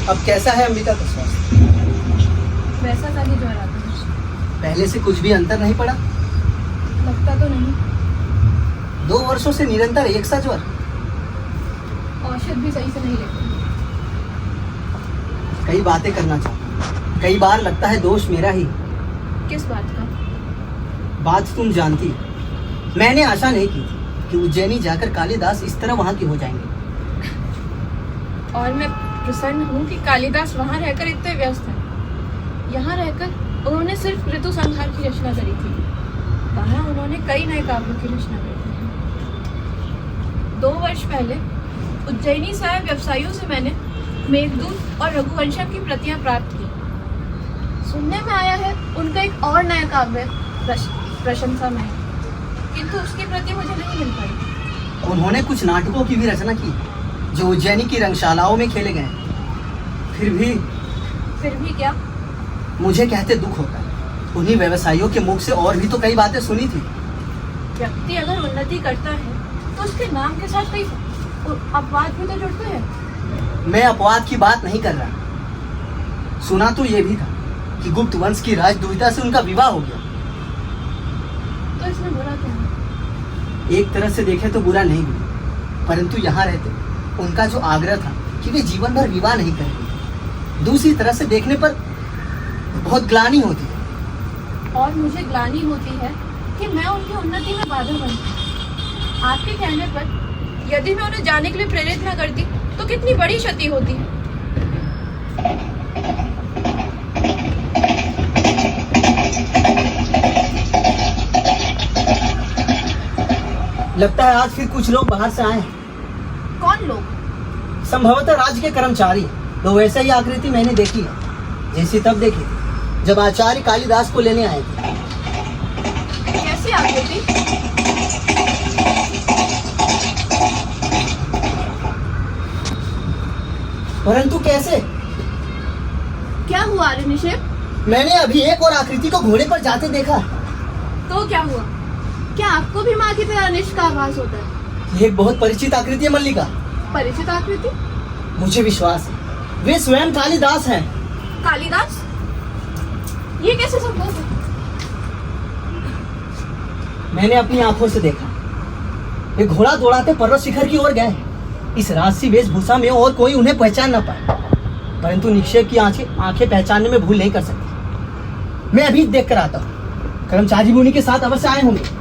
अब कैसा है अंबिका का स्वास्थ्य? वैसा था ही ज्वर आता है। पहले से कुछ भी अंतर नहीं पड़ा? लगता तो नहीं। 2 वर्षों से निरंतर एक सा ज्वर। औषध भी सही से नहीं लेते। कई बातें करना चाहता हूँ, कई बार लगता है दोष मेरा ही। किस बात का? बात तुम जानती हो, मैंने आशा नहीं की थी कि उज्जैनी जाकर कालिदास इस तरह वहां के हो जाएंगे। और मैं प्रसन्न हूँ कि कालिदास वहाँ रहकर इतने व्यस्त हैं। यहाँ रहकर उन्होंने सिर्फ ऋतु संहार की रचना करी थी, वहाँ उन्होंने कई नए काव्यों की रचना करी थी। 2 वर्ष पहले उज्जैनी से आए व्यवसायियों से मैंने मेघदूत और रघुवंशम की प्रतियां प्राप्त की। सुनने में आया है उनका एक और नया काव्य प्रशंसा में, किंतु उसकी प्रति मुझे नहीं मिल पाई। उन्होंने कुछ नाटकों की भी रचना की जो उज्जैनी की रंगशालाओं में खेले गए। फिर भी क्या? मुझे कहते दुख होता है। उन्हीं व्यवसायियों के मुख से और भी तो कई बातें सुनी थी। व्यक्ति अगर उन्नति करता है तो उसके नाम के साथ कई अपवाद भी तो जुड़ते हैं। मैं अपवाद की बात नहीं कर रहा। सुना तो ये भी था कि गुप्त वंश की राजदुहिता से उनका विवाह हो गया। तो इसमें बुरा क्या है? एक तरह से देखे तो बुरा नहीं हुआ, परंतु यहाँ रहते उनका जो आग्रह था कि वे जीवन भर विवाह नहीं करेंगे, दूसरी तरह से देखने पर बहुत ग्लानि होती है। और मुझे ग्लानि होती है कि मैं उनकी उन्नति में बाधा बनती। आपके कहने पर यदि मैं उन्हें जाने के लिए प्रेरित न करती तो कितनी बड़ी क्षति होती। लगता है आज फिर कुछ लोग बाहर से आए हैं। कौन लोग? संभवतः राज्य के कर्मचारी। तो वैसे ही आकृति मैंने देखी है जैसी तब देखी थी जब आचार्य कालिदास को लेने आए थे। कैसी आकृति? परंतु कैसे? क्या हुआ निषेध? मैंने अभी एक और आकृति को घोड़े पर जाते देखा। तो क्या हुआ? क्या आपको भी माँ की तरह अनिष्ट का आभास होता है? ये एक बहुत परिचित आकृति है मल्लिका। परिचित आकृति? मुझे विश्वास है वे स्वयं कालिदास हैं। कालिदास? ये कैसे संभव है? मैंने अपनी आंखों से देखा। वे घोड़ा दौड़ाते पर्वत शिखर की ओर गए। इस राजसी वेशभूषा में और कोई उन्हें पहचान न पाए, परंतु निक्षेप की आंखें पहचानने में भूल नहीं कर सकती। मैं अभी देख कर आता हूँ। कर्मचारी मुनि के साथ अवश्य आए होंगे।